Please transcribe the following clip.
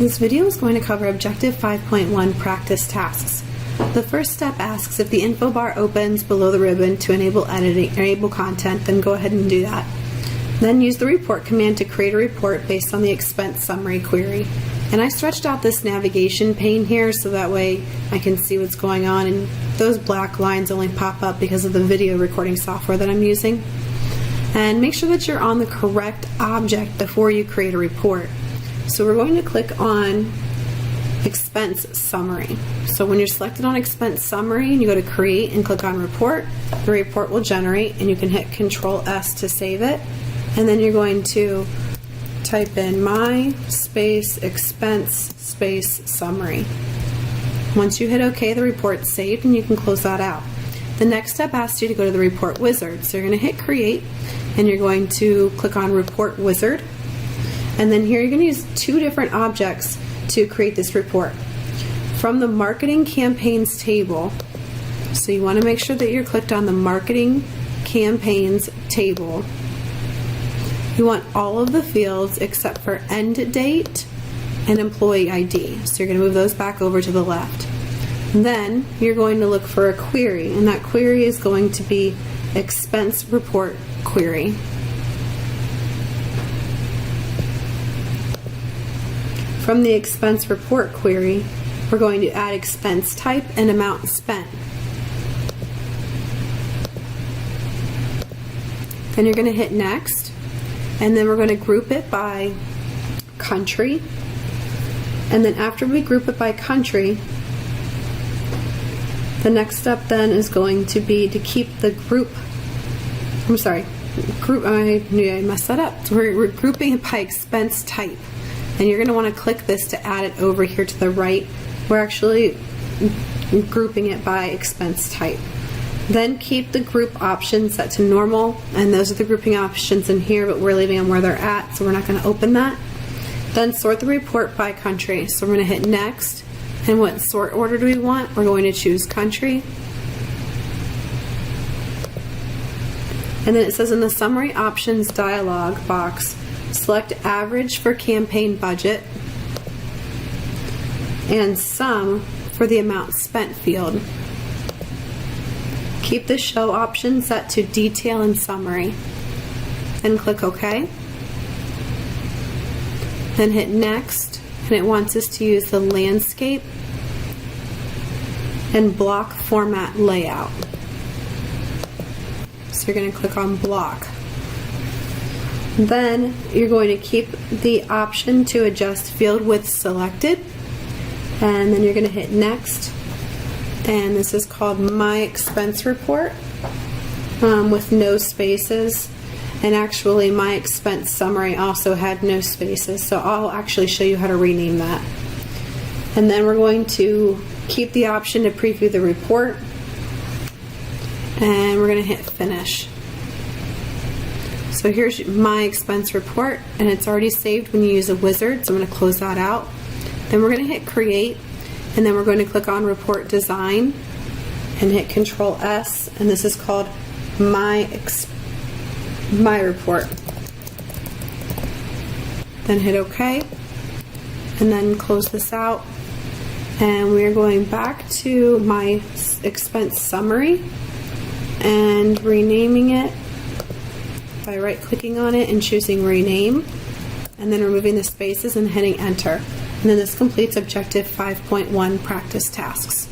This video is going to cover Objective 5.1 Practice Tasks. The first step asks if the info bar opens below the ribbon to enable editing or enable content, then go ahead and do that. Then use the report command to create a report based on the expense summary query. And I stretched out this navigation pane here so that way I can see what's going on, and those black lines only pop up because of the video recording software that I'm using. And make sure that you're on the correct object before you create a report. So we're going to click on Expense Summary. So when you're selected on Expense Summary and you go to Create and click on Report, the report will generate and you can hit Control S to save it. And then you're going to type in My space Expense space Summary. Once you hit OK, the report's saved and you can close that out. The next step asks you to go to the Report Wizard. So you're going to hit Create and you're going to click on Report Wizard. And then here you're going to use two different objects to create this report. From the Marketing Campaigns table, so you want to make sure that you're clicked on the Marketing Campaigns table. You want all of the fields except for End Date and Employee ID. So you're going to move those back over to the left. Then you're going to look for a query, and that query is going to be Expense Report Query. From the expense report query, we're going to add expense type and amount spent. Then you're going to hit next, and then we're going to group it by country. And then after we group it by country, the next step then is going to be to keep the group, I knew I messed that up. So we're grouping it by expense type. And you're going to want to click this to add it over here to the right. We're actually grouping it by expense type. Then keep the group options set to normal, and those are the grouping options in here, but we're leaving them where they're at, so we're not going to open that. Then sort the report by country. So we're going to hit next, and what sort order do we want? We're going to choose country. And then it says in the summary options dialog box, select average for campaign budget and sum for the amount spent field. Keep the show option set to detail and summary and click OK. Then hit next, and it wants us to use the landscape and block format layout. So you're going to click on block. Then you're going to keep the option to adjust field width selected, and then you're going to hit next, and this is called My Expense Report with no spaces, and actually My Expense Summary also had no spaces, so I'll actually show you how to rename that. And then we're going to keep the option to preview the report, and we're going to hit finish. So here's My Expense Report, and it's already saved when you use a wizard, so I'm going to close that out. Then we're going to hit Create, and then we're going to click on Report Design and hit Control S, and this is called My Report. Then hit OK, and then close this out, and we're going back to My Expense Summary and renaming it by right-clicking on it and choosing Rename, and then removing the spaces and hitting Enter. And then this completes Objective 5.1 Practice Tasks.